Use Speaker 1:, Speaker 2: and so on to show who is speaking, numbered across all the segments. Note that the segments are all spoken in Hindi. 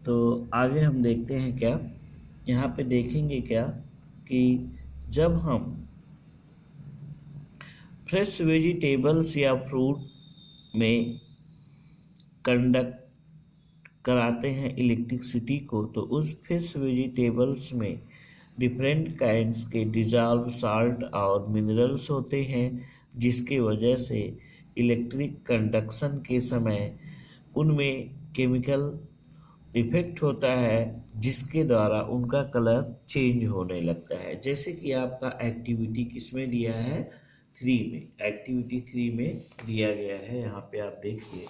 Speaker 1: तो आगे हम देखते हैं क्या, यहाँ पे देखेंगे क्या कि जब हम फ्रेश वेजिटेबल्स या फ्रूट में कंडक्ट कराते हैं इलेक्ट्रिसिटी को, तो उस फ्रेश वेजिटेबल्स में डिफरेंट काइंड्स के डिजॉल्व साल्ट और मिनरल्स होते हैं, जिसकी वजह से इलेक्ट्रिक कंडक्शन के समय उनमें केमिकल इफेक्ट होता है, जिसके द्वारा उनका कलर चेंज होने लगता है। जैसे कि आपका एक्टिविटी किसमें दिया है, 3 में, एक्टिविटी 3 में दिया गया है। यहाँ पे आप देखिए,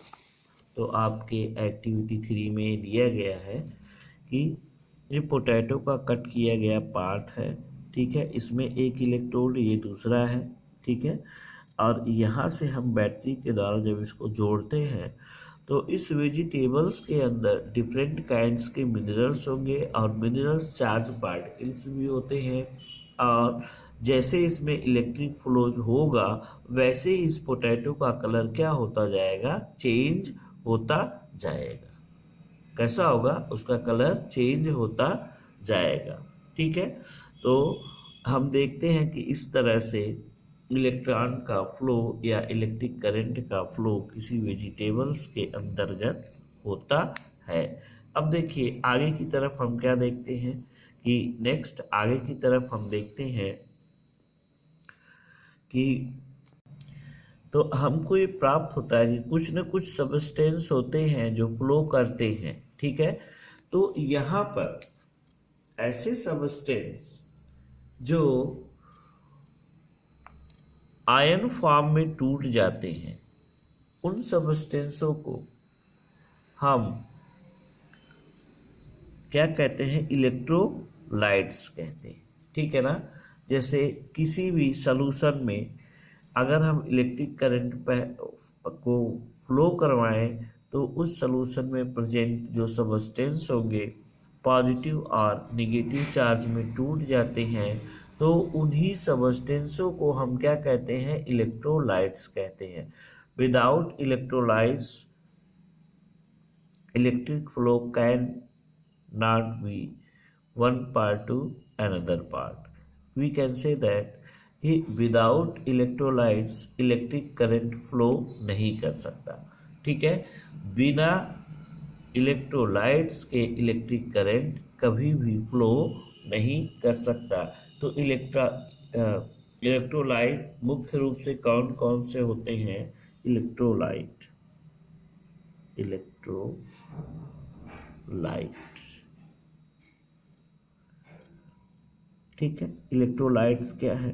Speaker 1: तो आपके एक्टिविटी 3 में दिया गया है कि ये पोटैटो का कट किया गया पार्ट है, ठीक है, इसमें एक इलेक्ट्रोड, ये दूसरा है, ठीक है, और यहाँ से हम बैटरी के द्वारा जब इसको जोड़ते हैं तो इस वेजिटेबल्स के अंदर डिफरेंट काइंड्स के मिनरल्स होंगे और मिनरल्स चार्ज पार्टिकल्स भी होते हैं, और जैसे इसमें इलेक्ट्रिक फ्लो होगा वैसे ही इस पोटैटो का कलर क्या होता जाएगा, चेंज होता जाएगा। कैसा होगा, उसका कलर चेंज होता जाएगा, ठीक है। तो हम देखते हैं कि इस तरह से इलेक्ट्रॉन का फ्लो या इलेक्ट्रिक करंट का फ्लो किसी वेजिटेबल्स के अंतर्गत होता है। अब देखिए आगे की तरफ हम क्या देखते हैं कि नेक्स्ट आगे की तरफ हम देखते हैं कि तो हमको ये प्राप्त होता है कि कुछ न कुछ सबस्टेंस होते हैं जो फ्लो करते हैं, ठीक है। तो यहाँ पर ऐसे सबस्टेंस जो आयन फॉर्म में टूट जाते हैं, उन सबस्टेंसों को हम क्या कहते हैं, इलेक्ट्रोलाइट्स कहते हैं, ठीक है ना। जैसे किसी भी सॉल्यूशन में अगर हम इलेक्ट्रिक करंट को फ्लो करवाएं तो उस सॉल्यूशन में प्रेजेंट जो सबस्टेंस होंगे पॉजिटिव और नेगेटिव चार्ज में टूट जाते हैं, तो उन्हीं सबस्टेंसों को हम क्या कहते हैं, इलेक्ट्रोलाइट्स कहते हैं। Without electrolytes electric flow can not be one part to another part. We can say that without electrolytes electric current flow नहीं कर सकता, ठीक है। बिना इलेक्ट्रोलाइट्स के इलेक्ट्रिक करंट कभी भी फ्लो नहीं कर सकता। तो इलेक्ट्रोलाइट मुख्य रूप से कौन कौन से होते हैं, इलेक्ट्रोलाइट, ठीक है। इलेक्ट्रोलाइट्स क्या है,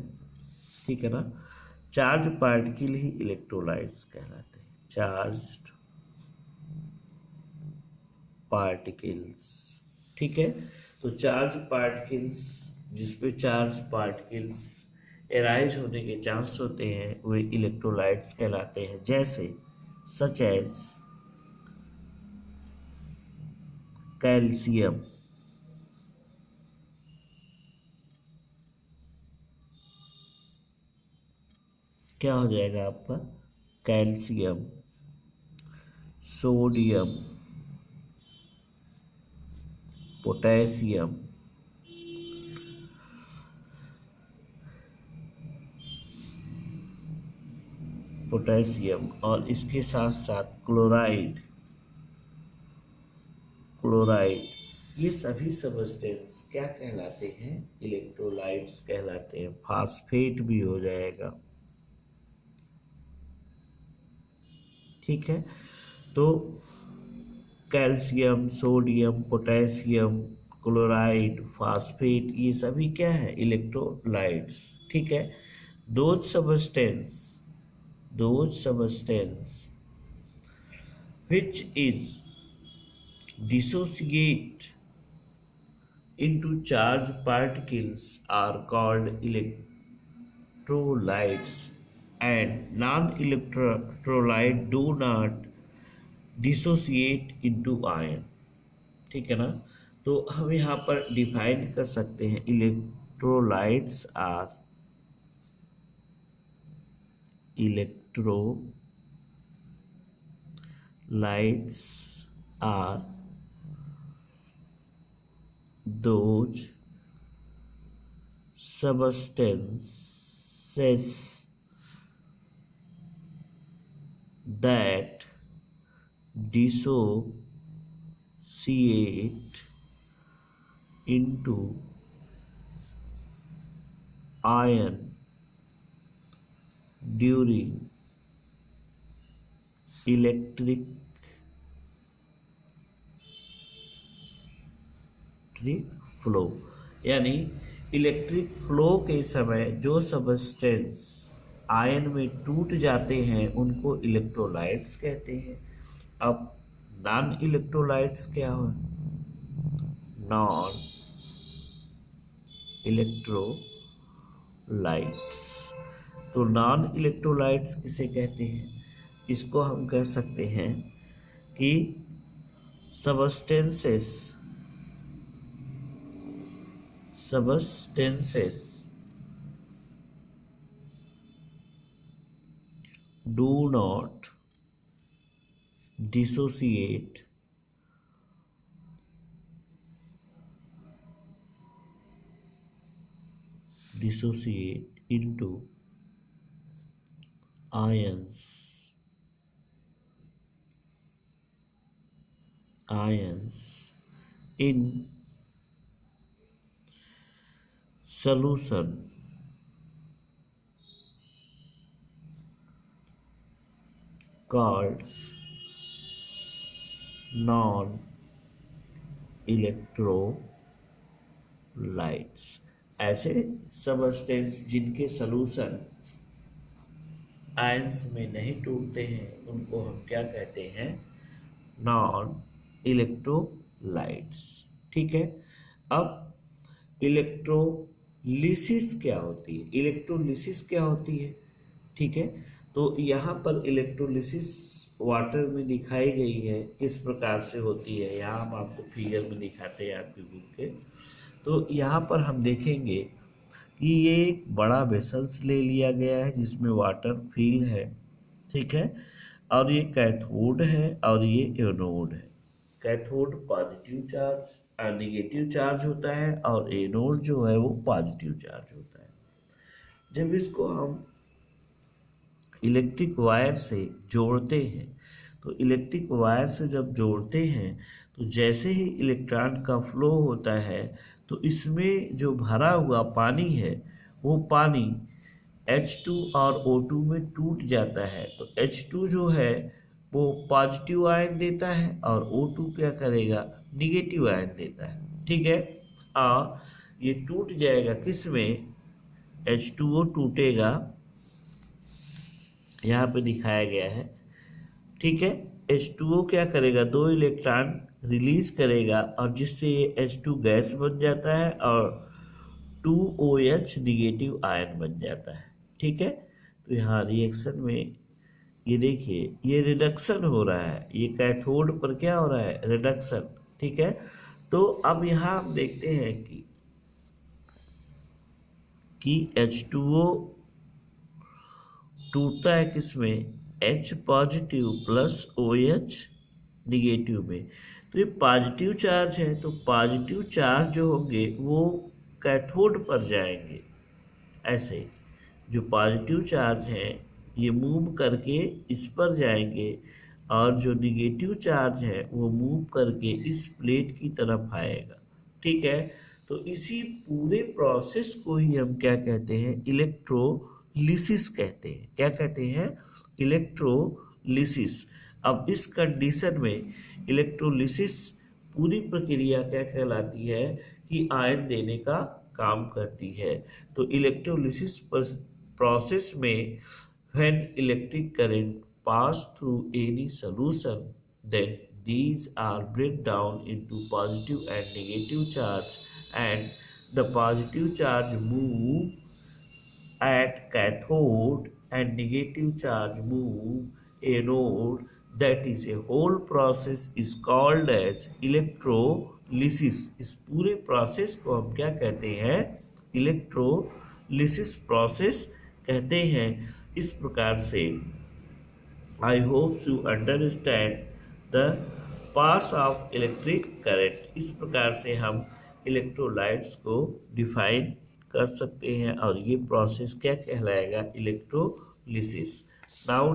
Speaker 1: ठीक है ना, चार्ज पार्टिकल ही इलेक्ट्रोलाइट्स कहलाते हैं, चार्ज्ड पार्टिकल्स, ठीक है। तो चार्ज पार्टिकल्स, जिसपे चार्ज पार्टिकल्स एराइज होने के चांस होते हैं, वे इलेक्ट्रोलाइट्स कहलाते हैं। जैसे सच एज कैल्शियम, क्या हो जाएगा आपका, कैल्शियम, सोडियम, पोटेशियम, और इसके साथ साथ क्लोराइड, ये सभी सबस्टेंस क्या कहलाते हैं, इलेक्ट्रोलाइट्स कहलाते हैं। फास्फेट भी हो जाएगा, ठीक है। तो calcium, sodium, potassium, chloride, phosphate, ये सभी क्या है, इलेक्ट्रोलाइट्स, ठीक है। Those substance which is dissociate into charged particles are called electrolytes, and non-electrolyte do not dissociate into ion, ठीक है ना। तो हम यहाँ पर डिफाइन कर सकते हैं, electrolytes are those substances that dissociate into ion during electric flow, यानी इलेक्ट्रिक फ्लो के समय जो सबस्टेंस आयन में टूट जाते हैं उनको इलेक्ट्रोलाइट्स कहते हैं। अब नॉन इलेक्ट्रोलाइट्स क्या हो? Non electrolytes. तो नॉन इलेक्ट्रोलाइट्स किसे कहते हैं? इसको हम कह सकते हैं कि substances do not dissociate into ions in solution called non-electrolytes। ऐसे सबस्टेंस जिनके सॉल्यूशन आयंस में नहीं टूटते हैं उनको हम क्या कहते हैं? Non electrolytes. ठीक है। अब इलेक्ट्रोलिसिस क्या होती है? इलेक्ट्रोलिसिस क्या होती है? ठीक है, तो यहाँ पर इलेक्ट्रोलिसिस वाटर में दिखाई गई है, किस प्रकार से होती है यहाँ हम आपको फिगर में दिखाते हैं आपकी बुक के। तो यहाँ पर हम देखेंगे कि ये एक बड़ा वेसल्स ले लिया गया है जिसमें वाटर फिल है, ठीक है, और ये कैथोड है और ये एनोड है। Cathode positive charge negative charge होता है और एनोड जो है वो पॉजिटिव चार्ज होता है। जब इसको हम इलेक्ट्रिक वायर से जोड़ते हैं तो इलेक्ट्रिक वायर से जब जोड़ते हैं तो जैसे ही इलेक्ट्रॉन का फ्लो होता है तो इसमें जो भरा हुआ पानी है वो पानी H2 और O2 में टूट जाता है। तो H2 जो है वो पॉजिटिव आयन देता है और O2 क्या करेगा? निगेटिव आयन देता है। ठीक है, और ये टूट जाएगा किस में? H2O टूटेगा, यहाँ पे दिखाया गया है। ठीक है, H2O क्या करेगा? 2 इलेक्ट्रॉन रिलीज करेगा और जिससे ये H2 गैस बन जाता है और 2OH निगेटिव आयन बन जाता है। ठीक है, तो यहाँ रिएक्शन में ये देखिए ये रिडक्शन हो रहा है, ये कैथोड पर क्या हो रहा है? रिडक्शन। ठीक है, तो अब यहाँ हम देखते हैं कि H2O टूटता है किसमें? H positive plus OH negative में। तो ये पॉजिटिव चार्ज है, तो पॉजिटिव चार्ज जो होंगे वो कैथोड पर जाएंगे। ऐसे जो पॉजिटिव चार्ज हैं ये मूव करके इस पर जाएंगे और जो निगेटिव चार्ज है वो मूव करके इस प्लेट की तरफ आएगा। ठीक है, तो इसी पूरे प्रोसेस को ही हम क्या कहते हैं? इलेक्ट्रोलिसिस कहते हैं। क्या कहते हैं? इलेक्ट्रोलिसिस। अब इस कंडीशन में इलेक्ट्रोलिसिस पूरी प्रक्रिया क्या कहलाती है कि आयन देने का काम करती है। तो इलेक्ट्रोलिसिस प्रोसेस में when electric current pass through any solution, then these are break down into positive and negative charge, and the positive charge move at cathode and negative charge move anode. That is a whole process is called as electrolysis। इस पूरे प्रोसेस को हम क्या कहते हैं? इलेक्ट्रोलिसिस प्रोसेस कहते हैं। इस प्रकार से I hope you understand the pass of electric current. इस प्रकार से हम इलेक्ट्रोलाइट्स को डिफाइन कर सकते हैं और ये प्रोसेस क्या कहलाएगा, इलेक्ट्रोलिसिस। नाउ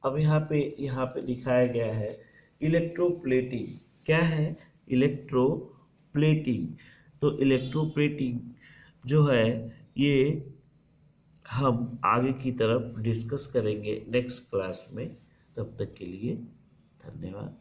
Speaker 1: अब यहाँ पे दिखाया गया है इलेक्ट्रोप्लेटिंग। क्या है, इलेक्ट्रोप्लेटिंग। तो इलेक्ट्रोप्लेटिंग जो है ये हम आगे की तरफ डिस्कस करेंगे नेक्स्ट क्लास में। तब तक के लिए धन्यवाद।